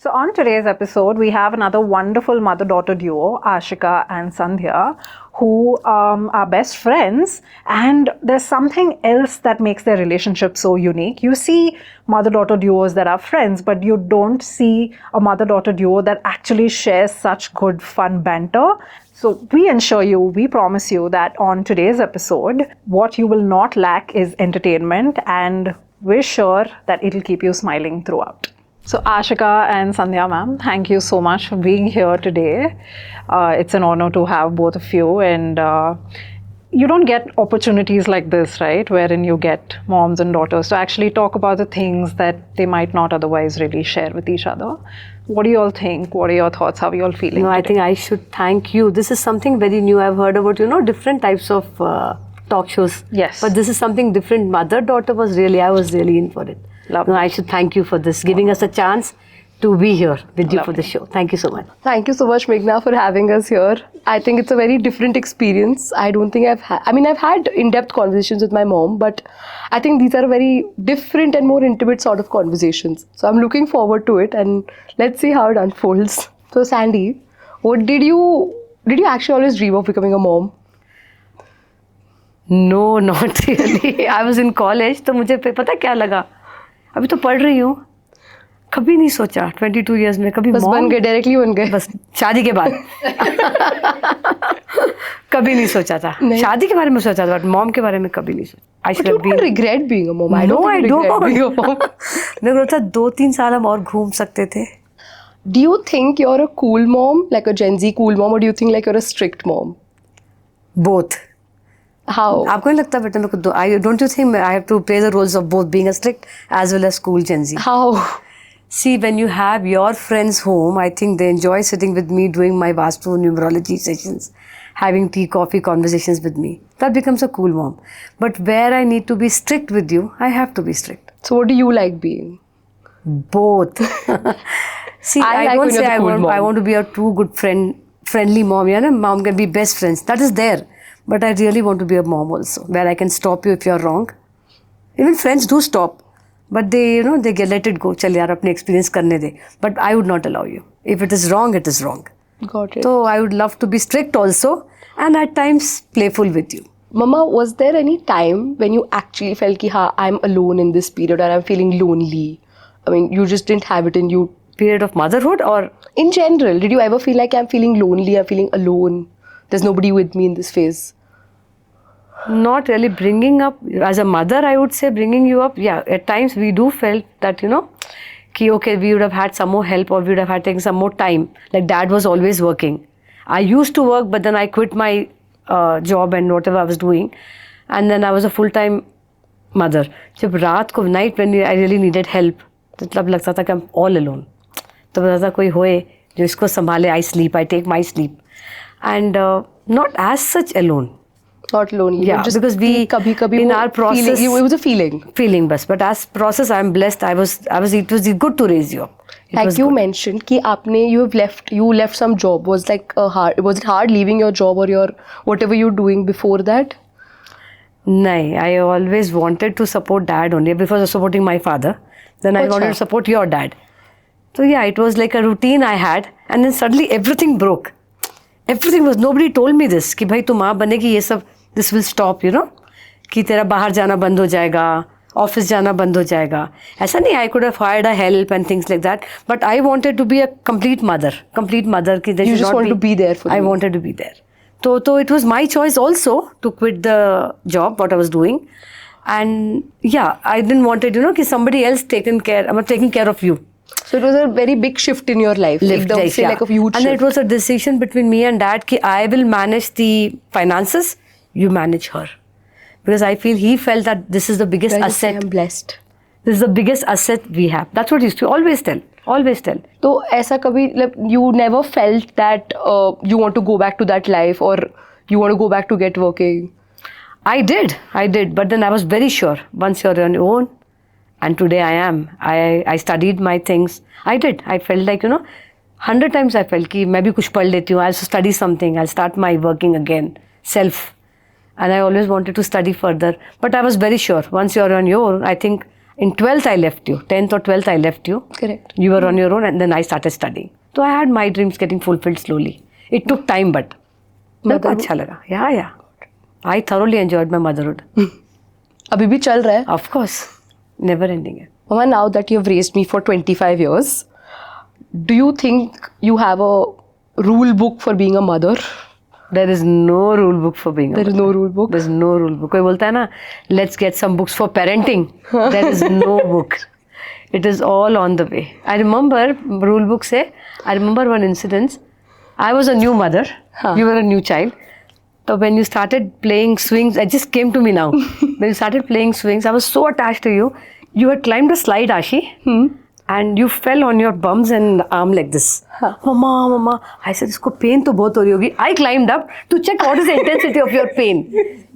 So, on today's episode, we have another wonderful mother daughter duo, Ashika and Sandhya, who are best friends. And there's something else that makes their relationship so unique. You see mother daughter duos that are friends, but you don't see a mother daughter duo that actually shares such good, fun banter. So, we promise you that on today's episode, what you will not lack is entertainment, and we're sure that it'll keep you smiling throughout. So, Ashika and Sandhya ma'am, thank you so much for being here today. It's an honor to have both of you, and you don't get opportunities like this, right? Wherein you get moms and daughters to actually talk about the things that they might not otherwise really share with each other. What do you all think? What are your thoughts? How are you all feeling? No, I think I should thank you. This is something very new. I've heard about, different types of talk shows. Yes. But this is something different. Mother-daughter I was really in for it. Love No, I should thank you for this, giving us a chance to be here with you for the show. Thank you so much. Thank you so much, Meghna, for having us here. I think it's a very different experience. I don't think I've had in-depth conversations with my mom, but I think these are very different and more intimate sort of conversations. So I'm looking forward to it, and let's see how it unfolds. So Sandy, what did you actually always dream of becoming a mom? No, not really. I was in college, तो मुझे पता क्या लगा? अभी तो पढ़ रही हूँ. कभी नहीं सोचा 22 years में कभी बस बन गए, डायरेक्टली बन गए. बस शादी के बाद कभी नहीं सोचा था. शादी के बारे में सोचा था, बट मॉम के बारे में कभी नहीं सोचा. But you don't regret being a mom. I No, I don't regret being a don't. mom. मेरे को लगता है 2-3 साल हम और घूम सकते थे. Do you think you're a cool mom, like a Gen Z cool mom, or do you think like you're a strict mom? Both. How? आपको नहीं लगता बेटा मेरे को don't you think I have to play the roles of both being a strict as well as cool Gen Z? How? See, when you have your friends home, I think they enjoy sitting with me doing my Vastu numerology sessions, having tea, coffee conversations with me. That becomes a cool mom. But where I need to be strict with you, I have to be strict. So what do you like being? Both. See, I like don't when you're say the cool mom. I want to be a too good friendly mom. Mom can be best friends. That is there. But I really want to be a mom also, where I can stop you if you're wrong. Even friends do stop. But they let it go. Chal yaar, apne experience karne de. But I would not allow you. If it is wrong, it is wrong. Got it. So I would love to be strict also, and at times playful with you. Mama, was there any time when you actually felt ki I'm alone in this period, or I'm feeling lonely? I mean, you just didn't have it in you. Period of motherhood, or In general, did you ever feel like I'm feeling lonely, I'm feeling alone? There's nobody with me in this phase. not really bringing up as a mother? I would say bringing you up. Yeah, at times we do felt that ki okay, we would have had some more help, or we would have had taken some more time. Like dad was always working. I used to work, but then I quit my job and whatever I was doing, and then I was a full-time mother. जब रात को night when I really needed help, तो तब लगता था कि I'm all alone. तब लगता था कोई होए जो इसको संभाले. I sleep, I take my sleep, and not as such alone. Not lonely. Yeah, just because we kabhi in our process feeling, it was a feeling. Feeling bus, but as process I'm blessed. It was good to raise you up. Like you mentioned ki you left some job. Was it hard leaving your job or your whatever you're doing before that? No, I always wanted to support dad only. Before supporting my father, then I wanted to support your dad. So yeah, it was like a routine I had, and then suddenly everything broke. Everything was, nobody told me this कि भाई तू माँ बनेगी ये सब, this will stop, कि तेरा बाहर जाना बंद हो जाएगा, ऑफिस जाना बंद हो जाएगा. ऐसा नहीं, I could have hired a help and things like that, but I wanted to be a complete mother कि there You should just not wanted to be there for I them. wanted to be there. So it was my choice also to quit the job what I was doing, and yeah, I didn't want it कि somebody else taking care of you. So it was a very big shift in your life. Like a huge And shift. it was a decision between me and dad that I will manage the finances, you manage her. Because I feel he felt that this is the biggest asset. I'm blessed. This is the biggest asset we have. That's what he used to always tell. Always tell. So ऐसा कभी you never felt that you want to go back to that life, or you want to go back to get working? I did. But then I was very sure once you're on your own. And today I am. I studied my things. I did. I felt like, 100 times I felt कि मैं भी कुछ पढ़ लेती हूँ. I'll study something. I'll start my working again. Self. And I always wanted to study further. But I was very sure. Once you're on your own, I think In 12th, I left you. 10th or 12th, I left you. Correct. You were on your own, and then I started studying. So I had my dreams getting fulfilled slowly. It took time, but मेरे को अच्छा लगा. Yeah. I thoroughly enjoyed my motherhood. अभी भी चल रहा है. Of course, never ending it. Mama, now that you have raised me for 25 years, do you think you have a rule book for being a mother? There is no rule book for being a There is no rule book. There's no rule book. कोई बोलता है ना, let's get some books for parenting. There is no book. It is all on the way. I remember rule book say, I remember one incident. I was a new mother. You were a new child. So when you started playing swings, it just came to me now. When you started playing swings, I was so attached to you. You had climbed a slide, Ashi, and you fell on your bums and arm like this. Mama. I said, "Isko pain to bahut ho rahi hogi." I climbed up to check what is the intensity of your pain.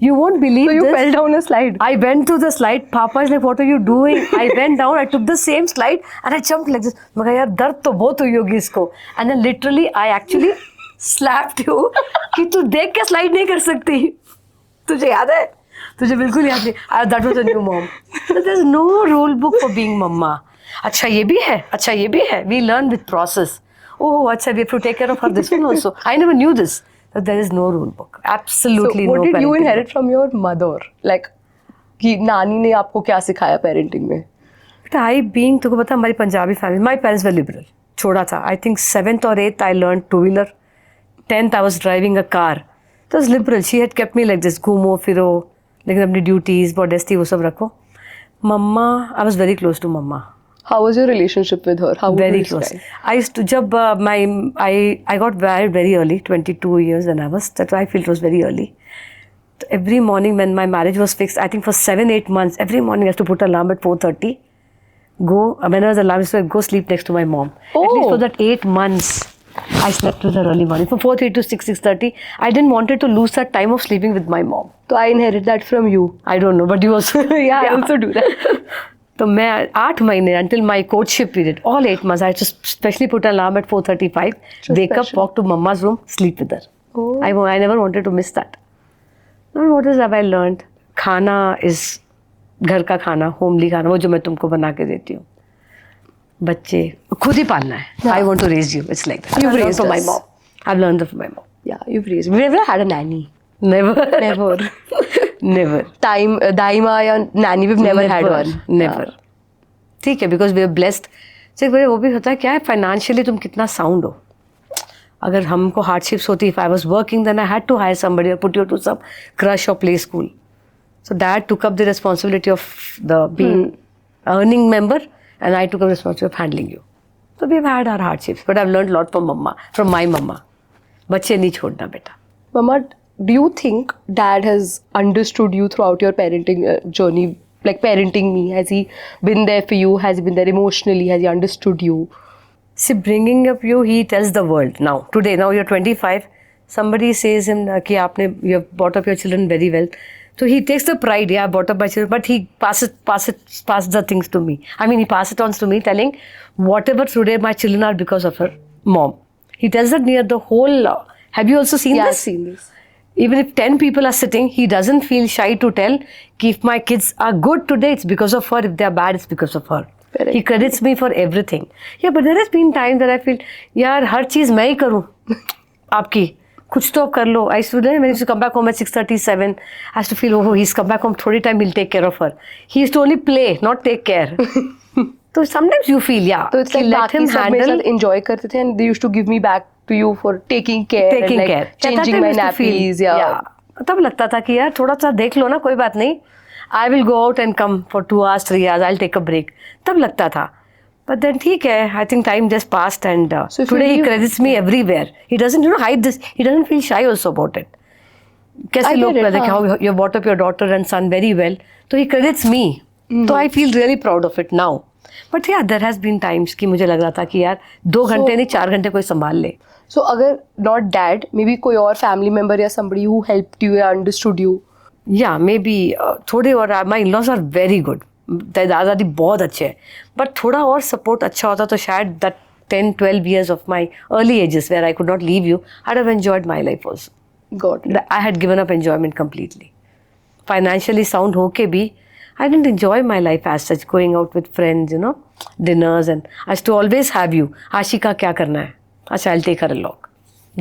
You won't believe So you this. fell down a slide. I went to the slide. Papa is like, "What are you doing?" I went down. I took the same slide and I jumped like this. मैं कहा यार दर्द तो बहुत हुई होगी इसको. And then literally I actually slapped you कि तू देख के slide नहीं कर सकती. तुझे याद है? तुझे बिल्कुल याद नहीं. That was a new mom. So there's no rule book for being mama. अच्छा ये भी है. अच्छा ये भी है. We learn with process. Oh, अच्छा we have to take care of her this one also. I never knew this. That there is no rule book. Absolutely So no. what did you parenting inherit book. from your mother? Like कि नानी ने आपको क्या सिखाया parenting में? I being तुमको पता हमारी Punjabi family, my parents were liberal. छोड़ा था. I think 7th or 8th I learned two-wheeler. 10th I was driving a car. It was liberal. She had kept me like this. घूमो फिरो, लेकिन अपनी duties, modesty वो सब रखो. Mama, I was very close to Mama. How was your relationship with her? How would Very you close. describe? I used to जब I got married very early, 22 years, and that's why I feel it was very early. Every morning when my marriage was fixed, I think for 7-8 months, every morning I used to put alarm at 4:30. Whenever the alarm is, so I go sleep next to my mom. At least for that 8 months, I slept with her early morning. From 4:30 to 6:30, I didn't wanted to lose that time of sleeping with my mom. So I inherit that from you. I don't know, but you also. Yeah, I also do that. तो मैं 8 महीने until my courtship period, all 8 months, I just specially put an alarm at 4:35, wake up, walk to Mama's room, sleep with her. Oh. I never wanted to miss that. Now what have I learned? खाना is घर का खाना, homely खाना, वो जो मैं तुमको बना के देती हूँ. बच्चे खुद ही पालना है. I want to raise you. It's like that. You've I've learned raised from my us. mom. I've learned from my mom. Yeah, you've raised. We never had a nanny. Never. Never. Never. दाइमा या nanny, we've never had one. Never. ठीक है, because we are blessed. सिर्फ वो भी होता है क्या है, फाइनेंशियली तुम कितना साउंड हो. अगर हमको हार्डशिप्स होती, if I was working, then I had to hire somebody or put you to some crush or play school. So dad took up the responsibility of the being earning member, and I took up the responsibility of handling you. So we've had our hardships, but I've learned a lot from my mama. बच्चे नहीं छोड़ना बेटा. Mama, do you think dad has understood you throughout your parenting journey? Like parenting me, has he been there for you? Has he been there emotionally? Has he understood you? See, bringing up you, he tells the world now. Today, now you're 25. Somebody says him कि आपने you have brought up your children very well. So he takes the pride. Yeah, I brought up my children, but he passes the things to me. I mean, he passes it on to me, telling whatever today my children are because of her mom. He tells that near the whole. Have you also seen Yeah, this? I've seen this. Even if 10 people are sitting, he doesn't feel shy to tell कि if my kids are good today, it's because of her. If they are bad, it's because of her. Correct. He credits me for everything. Yeah, but there has been times that I feel, यार हर चीज़ मैं ही करूँ आपकी. कुछ तो कर लो. I used to come back home at 6:37. I used to feel, oh, he's come back home. थोड़ी time he'll take care of her. He used to only play, not take care. So sometimes you feel, yeah. So it's कि like let him बाकी सब मेरे handle. साथ enjoy करते थे, and they used to give me back to you for taking care, Taking and like care. changing That my time I used to feel, nappies. Yeah. तब लगता था कि यार थोड़ा सा देख लो ना, कोई बात नहीं. I will go out and come for 2 hours, 3 hours. I'll take a break. तब लगता था. But then ठीक है. I think time just passed, and So if today you he leave- credits me everywhere. He doesn't hide this. He doesn't feel shy also about it. कैसे I लोग get it, कहते हैं हाँ. how you brought up your daughter and son very well. So he credits me. So I feel really proud of it now. But yeah, there has been times कि मुझे लग रहा था कि यार 2 घंटे नहीं 4 घंटे कोई संभाल ले. So अगर not dad, maybe कोई और family member या somebody who helped you या understood you. Yeah, maybe थोड़े और my in-laws are very good. दादा दादी बहुत अच्छे हैं. But थोड़ा और support अच्छा होता तो शायद that 10-12 years of my early ages where I could not leave you, I'd have enjoyed my life also. Got it. I had given up enjoyment completely. Financially sound होके भी I didn't enjoy my life as such, going out with friends, you know, dinners, and I used to always have you. Ashika क्या करना है? अच्छा, I'll take her along.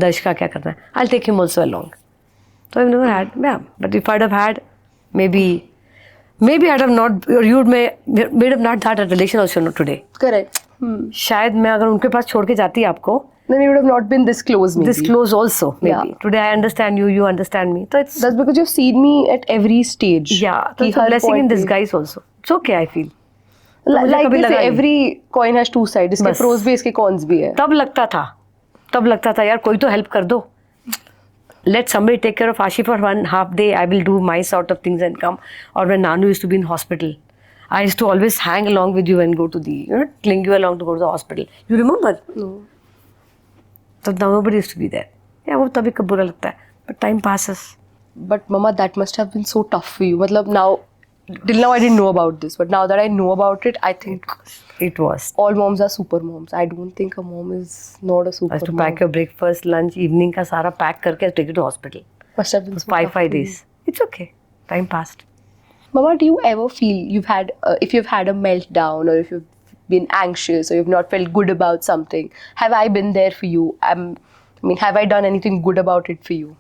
Darsh का क्या करना है? I'll take him also along. So I've never had, yeah. But if I'd have had, maybe I'd have not, or you may have not had a relation also not today. Correct. शायद मैं अगर उनके पास छोड़ के जाती आपको, Then you would have not been this close, maybe. this close also, maybe. Yeah. Today I understand you, you understand me. So it's, That's because you've seen me at every stage. yeah, so कि it's a her blessing in point पे. disguise also. It's okay, I feel. Like मुझे कभी they say, लगा नहीं। every coin has two sides. इसके बस। pros भी इसके cons भी है. तब लगता था यार कोई तो हेल्प कर दो. Let somebody take care of Ashi for 1.5 day. I will do my sort of things and come. Or when Nanu used to be in hospital, I used to always hang along with you and go to the, you know, cling you along to go to the hospital. You remember? No. So nobody used to be there. Yeah, वो तभी कब बुरा लगता है. But time passes. But Mama, that must have been so tough for you. मतलब now, till now I didn't know about this, but now that I know about it, I think It was. all moms are super moms. I don't think a mom is not a super I used to mom. pack your breakfast, lunch, evening का सारा pack करके take you to hospital. Must have been so Five tough for you. days. It's okay. Time passed. Mama, do you ever feel you've had, if you've had a meltdown or if you've been anxious or you've not felt good about something, have I been there for you? I mean, have I done anything good about it for you?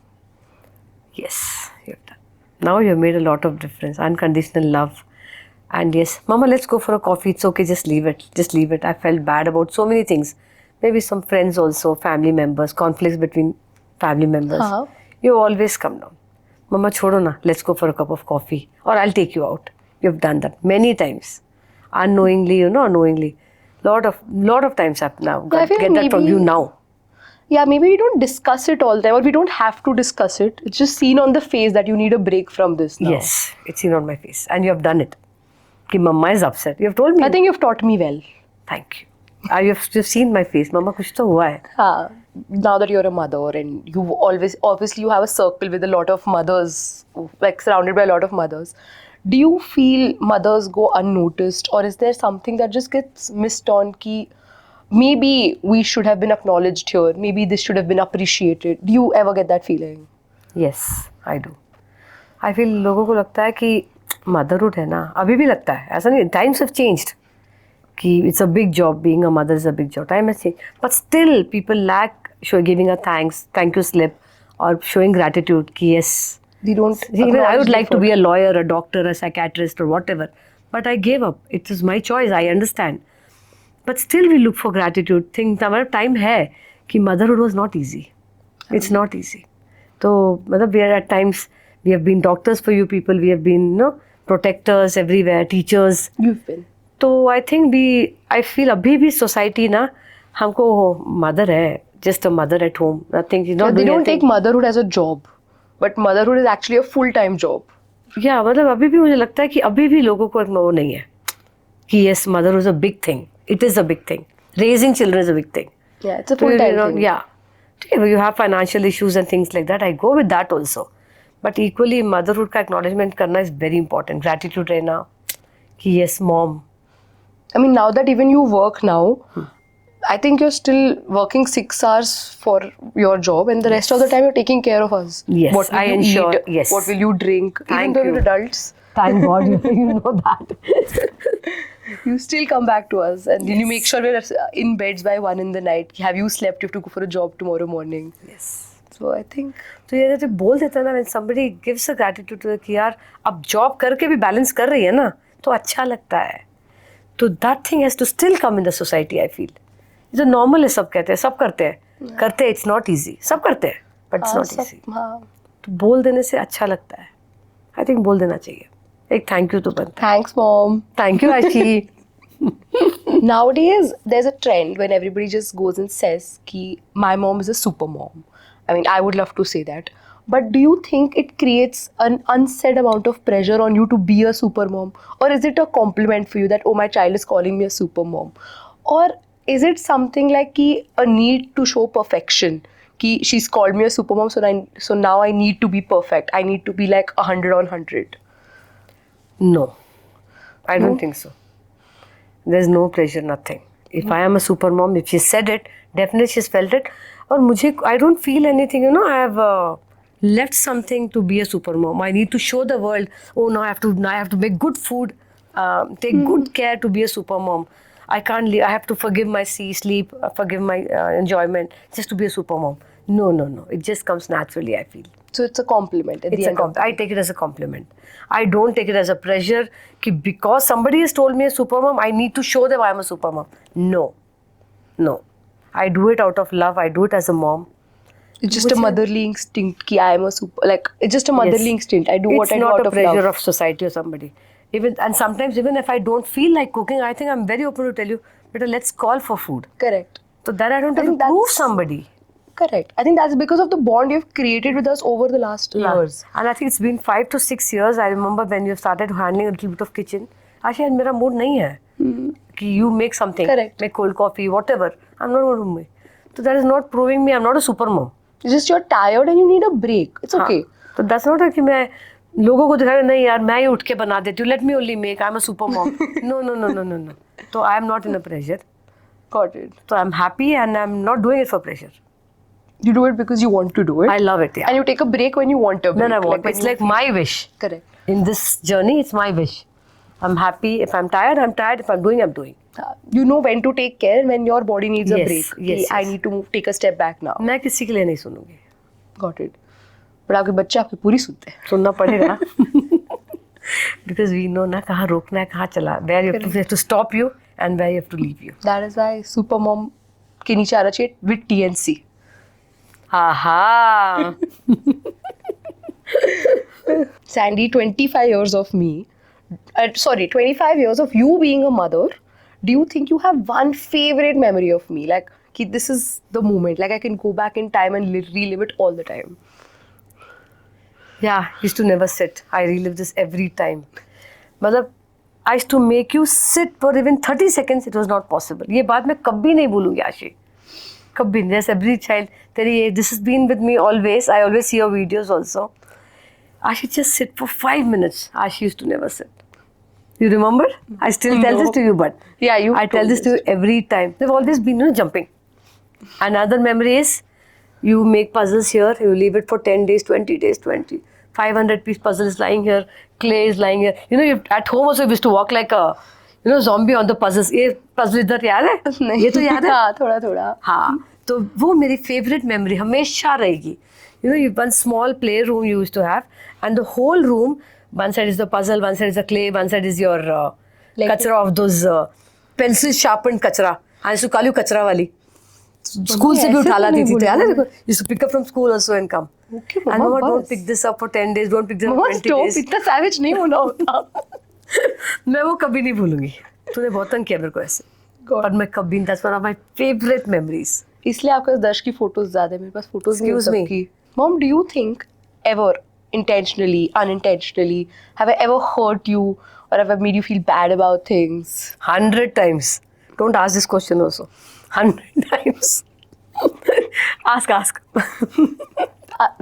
Yes, you've done. Now you've made a lot of difference. Unconditional love. And yes, Mama, let's go for a coffee. It's okay, just leave it. Just leave it. I felt bad about so many things. Maybe some friends also, family members, conflicts between family members. हाँ. You always come down. Mama, छोड़ो ना. Let's go for a cup of coffee. Or I'll take you out. You've done that many times. Unknowingly, you know, unknowingly. Lot of times I've now Yeah, I feel get that from maybe- you now. Yeah, maybe we don't discuss it all the time or we don't have to discuss it. It's just seen on the face that you need a break from this now. Yes, it's seen on my face. And you have done it. Ki Mama is upset. You have told me. I think you've taught me well. Thank you. You have just seen my face. Mama, कुछ तो हुआ है. Now that you're a mother and you obviously you have a circle with a lot of mothers, like surrounded by a lot of mothers. Do you feel mothers go unnoticed or is there something that just gets missed on ki maybe we should have been acknowledged here, maybe this should have been appreciated? Do you ever get that feeling? Yes, I do. I feel लोगों को लगता है कि motherhood है ना, अभी भी लगता है. ऐसा नहीं, times have changed. कि it's a big job, being a mother is a big job. Time has changed. But still, people lack giving a thank you slip or showing gratitude कि yes. They don't. Even I would acknowledge like the to be a effort. lawyer, a doctor, a psychiatrist or whatever. But I gave up. It is my choice, I understand. But still we look for gratitude. Think हमारा time है कि motherhood was not easy. It's not easy. So मतलब we are at times, we have been doctors for you people, we have been, you know, protectors everywhere, teachers. You've been. तो I think I feel अभी भी society ना हमको mother है, just a mother at home. Nothing, she's not They doing don't anything. take motherhood as a job, but motherhood is actually a full-time job. या मतलब अभी भी मुझे लगता है कि अभी भी लोगों को एक वो नहीं है कि yes, mother is a big thing. It is a big thing. Raising children is a big thing. Yeah, it's a So, full-time you know, thing. yeah. ठीक है, you have financial issues and things like that. I go with that also. But equally, motherhood का acknowledgement करना is very important. Gratitude रहना कि yes, mom. I mean, now that even you work now, I think you're still working 6 hours for your job, and the rest of the time you're taking care of us. Yes, What will I you ensure- eat? yes. What will you drink? Even Thank though you. we're adults, Thank God you know that. you still come back to us, and you make sure we're in beds by 1 in the night. Have you slept? You have to go for a job tomorrow morning. Yes. So I think तो ये जब बोल देता है ना, when somebody gives a gratitude to कि यार अब जॉब करके भी बैलेंस कर रही है ना, तो अच्छा लगता है. तो that thing has to still come in the society, I feel. जो normal है, सब कहते हैं, सब करते हैं, करते हैं, it's not easy, सब करते हैं, but it's not easy. हाँ. तो बोल देने से अच्छा लगता है. I think बोल देना चाहिए. एक thank you तो बनता है. Thanks, mom. Thank you, Ashi. Nowadays, there's a trend when everybody just goes and says ki my mom is a super mom. I mean, I would love to say that. But do you think it creates an unsaid amount of pressure on you to be a super mom? Or is it a compliment for you that, oh, my child is calling me a super mom? Or is it something like ki a need to show perfection? Ki she's called me a super mom, so now I need to be perfect. I need to be like 100 on 100. No, I don't think so. There's no pressure, nothing. If I am a super mom, if she said it, definitely she's felt it. और मुझे, I don't feel anything, you know, I have left something to be a super mom. I need to show the world, oh, now I have to make good food, take good care to be a super mom. I can't leave. I have to forgive my sleep, forgive my enjoyment just to be a super mom. No. It just comes naturally, I feel. So it's a compliment at the end of the I take it as a compliment. I don't take it as a pressure ki because somebody has told me a super mom, I need to show them I'm a super mom. No. I do it out of love. I do it as a mom. It's just a motherly instinct ki I am a super, like, it's just a motherly instinct. I do what I do out of love. It's not a pressure of society or somebody. And sometimes even if I don't feel like cooking, I think I'm very open to tell you, better let's call for food. Correct. So that I don't have to prove somebody. Correct. I think that's because of the bond you've created with us over the last years. And I think it's been 5 to 6 years. I remember when you started handling a little bit of kitchen. Actually, मेरा mood नहीं है कि you make something, Correct. make cold coffee, whatever. I'm not going to make. So that is not proving me I'm not a super mom. It's just you're tired and you need a break. It's okay. तो that's not कि मैं लोगों को दिखा नहीं यार मैं ही उठ के बना देती हूँ. Let me only make. I'm a super mom. No. So I am not in a pressure. Got it. So I'm happy and I'm not doing it for pressure. You do it because you want to do it. I love it. Yeah. And you take a break when you want a break. Then I want. when It's you like my wish. Correct. In this journey, it's my wish. I'm happy. If I'm tired, I'm tired. If I'm doing, I'm doing. You know when to take care and when your body needs a break. Yes. I need to take a step back now. मैं किसी के लिए नहीं सुनूंगी. Got it. But आपके बच्चे आपकी पूरी सुनते हैं. सुनना पड़ेगा. Because we know ना कहाँ रोकना है कहाँ चला. Where you have to stop you and where you have to leave you. That is why Supermom के नीचे आना चाहिए with TNC. Aha. Sandy, 25 years of me. 25 years of you being a mother. Do you think you have one favorite memory of me? Like, ki this is the moment. Like, I can go back in time and relive it all the time. Yeah, used to never sit. I relive this every time. मतलब I used to make you sit for even 30 seconds. It was not possible. ये बात मैं कभी नहीं भूलूंगी आशी. कभी नहीं. Yes, every child. तेरी this has been with me always. I always see your videos also. Ashi just sit for 5 minutes. Ashi used to never sit. You remember? I still tell this to you, but Yeah, I tell this to you every time. They've always been jumping. Another memory is you make puzzles here, you leave it for 10 days, 20 days, 500-piece puzzle is lying here, clay is lying here. You know, at home also you used to walk like a zombie on the puzzles. ये puzzle इधर याद है? नहीं. ये तो याद है? हाँ, थोड़ा. हाँ, तो वो मेरी favorite memory हमेशा रहेगी. You know, one small playroom you used to have, and the whole room, one side is the puzzle, one side is the clay, one side is your kachra of those pencil sharpened kachra. I used to call you kachra wali. School से भी उठा लाती थी. याद है? Used to pick up from school also and come. Okay, and Mama, don't pick this up for 10 days, don't pick this up for 20 Mama, days. stop. इतना savage नहीं होना होता. मैं वो कभी नहीं भूलूंगी. तूने बहुत तंग किया मेरे को ऐसे. पर मैं कभी नहीं. That's one of my favorite memories. इसलिए आपके पास दर्श की फोटोज ज्यादा है. मेरे पास फोटोज नहीं Excuse me. सबकी. Mom, do you think ever, intentionally, unintentionally, have I ever hurt you or have I made you feel bad about things? 100 times. Don't ask this question also. 100 times. Ask.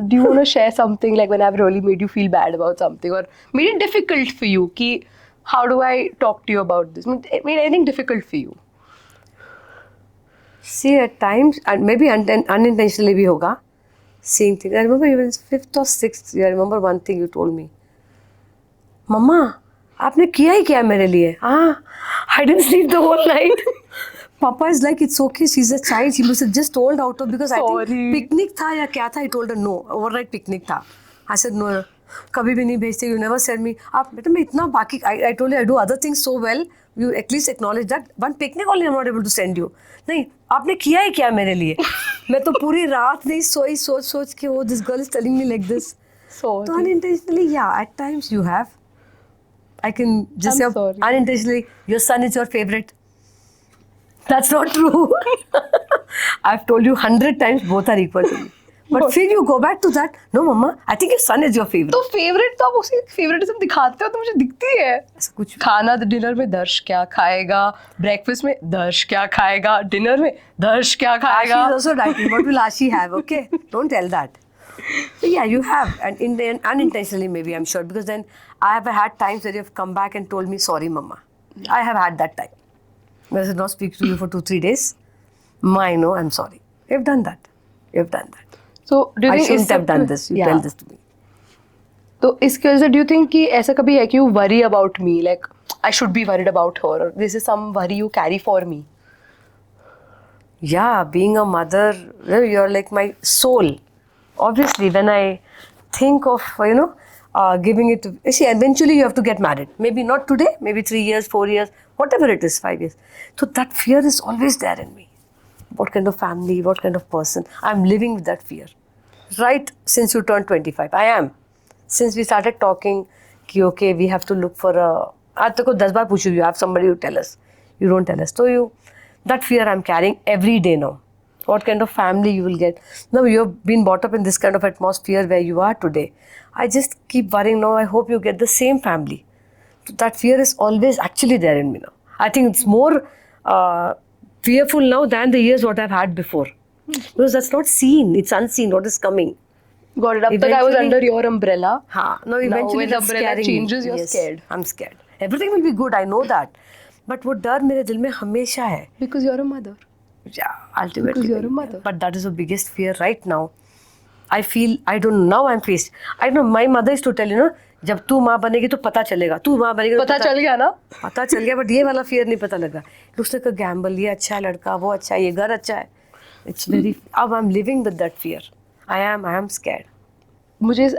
Do you want to share something like when I've really made you feel bad about something or made it difficult for you? Ki, how do I talk to you about this? Made anything difficult for you? See, at times, and maybe unintentionally भी होगा. Seeing things. I remember even 5th or 6th, I remember one thing you told me. Mama, आपने किया ही क्या मेरे लिए? I didn't sleep the whole night. Papa is like, it's okay, she's a child. She must have just told out of because I think picnic था या क्या था? I told her no, overnight picnic था. I said no, कभी भी नहीं भेजते. You never send me. आप बेटा मैं इतना बाकी I told you I do other things so well. You at least acknowledge that one picnic only I'm not able to send you. नहीं आपने किया ही क्या मेरे लिए? मैं तो पूरी रात नहीं सोई सोच के वो this girl is telling me like this. Sorry. So unintentionally, yeah, at times you have. I can just say unintentionally, your son is your favorite. That's not true. I've told you 100 times both are equal to me. But फिर you go back to that. No, Mama, I think your son is your favorite. तो favourite तो आप उसी favouritism दिखाते हो तो मुझे दिखती है. ऐसा कुछ खाना डिनर में दर्श क्या खाएगा, ब्रेकफास्ट में दर्श क्या खाएगा, डिनर में दर्श क्या खाएगा. Ashi is also dieting. What will Ashi have? Okay, don't tell that. So yeah, you have, and unintentionally maybe I'm sure because then I have had times where you have come back and told me sorry, Mama. I have had that time. When I did not speak to you for 2-3 days. Ma, I know, I'm sorry. You've done that. So do you I think shouldn't have done this. You tell this to me. तो इसके वजह से do you think कि ऐसा कभी है कि you worry about me, like I should be worried about her, or this is some worry you carry for me? Yeah, being a mother, you're like my soul. Obviously, when I think of, giving it to, see, eventually you have to get married. Maybe not today, maybe 3 years, 4 years, whatever it is, 5 years. So that fear is always there in me. What kind of family, what kind of person? I'm living with that fear. Right since you turned 25, I am. Since we started talking, कि okay, we have to look for a, आज तक को 10 बार पूछू, you have somebody to tell us. You don't tell us. So that fear I'm carrying every day now. What kind of family you will get. Now you've been brought up in this kind of atmosphere where you are today. I just keep worrying now, I hope you get the same family. So that fear is always actually there in me now. I think it's more fearful now than the years what I've had before. Because that's not seen, it's unseen, what is coming. Got it. Up तक I was Eventually- under your umbrella. No, eventually when the that's umbrella scaring me. changes, you're Yes, scared. I'm scared. Everything will be good, I know that. But वो डर मेरे दिल में हमेशा है. Because you're a mother. Yeah, ultimately. Because you're a mother. But that is the biggest fear right now. I feel, I don't know, now I'm faced. I know, my mother used to tell, जब तू माँ बनेगी तो पता चलेगा, तू माँ बनेगी तो पता चल गया ना? पता चल गया, बट ये वाला फियर नहीं पता लग रहा. दूसरे का गैम्बल, ये अच्छा है लड़का, वो अच्छा है, ये घर अच्छा है. It's very, अब I'm living with that fear. I am scared.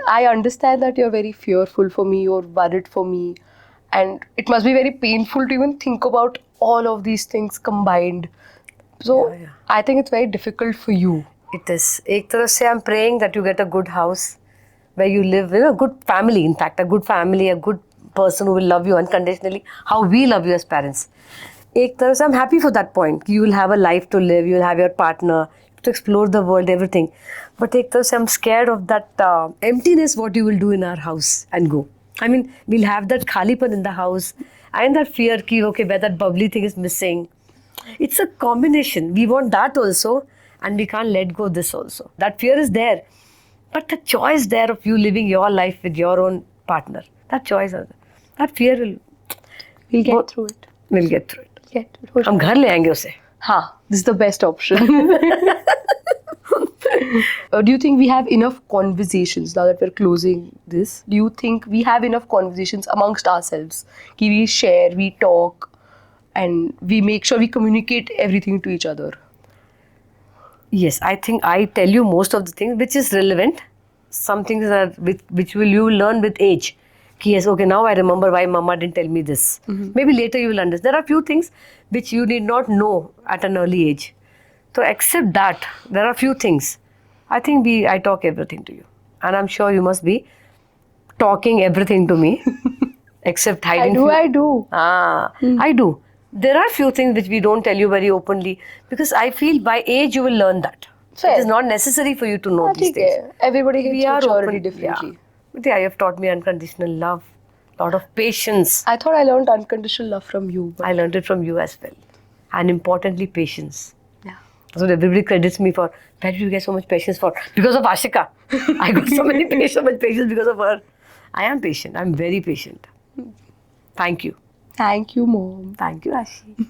I understand that you're very fearful for me, you're worried for me, and it must be very painful to even think about all of these things combined. So Yeah. I think it's very difficult for you. It is. एक तरफ से I'm praying that you get a good house where you live in a good family. In fact, a good family, a good person who will love you unconditionally. How we love you as parents. एक तरफ से I'm happy for that point. You will have a life to live. You will have your partner to explore the world, everything. But एक तरफ से I'm scared of that emptiness. What you will do in our house and go. I mean, we'll have that khalipan in the house and that fear ki okay, where that bubbly thing is missing. It's a combination. We want that also, and we can't let go this also. That fear is there, but the choice there of you living your life with your own partner. That choice, that fear will. We'll get through it. We'll get through it. Get through it. हम घर ले आएंगे उसे. हाँ, this is the best option. Do you think we have enough conversations now that we're closing this? Do you think we have enough conversations amongst ourselves? Ki we share, we talk, and we make sure we communicate everything to each other. Yes, I think I tell you most of the things which is relevant. Some things are which will you learn with age. Ki yes, okay, now I remember why mama didn't tell me this. Maybe later you will understand. There are few things which you need not know at an early age. So except that, there are few things. I think I talk everything to you. And I'm sure you must be talking everything to me. Except hiding. I do. I do. There are few things which we don't tell you very openly because I feel by age you will learn that. Fair. It is not necessary for you to know these things. Everybody hits We are maturity open differently. Yeah. But yeah, you have taught me unconditional love, lot of patience. I thought I learned unconditional love from you. But I learned it from you as well. And importantly, patience. yeah. So everybody credits me for, where did you get so much patience for? Because of Ashika. I got so much patience because of her. I am patient. I'm very patient. Thank you. Thank you, Mom. Thank you, Ashi.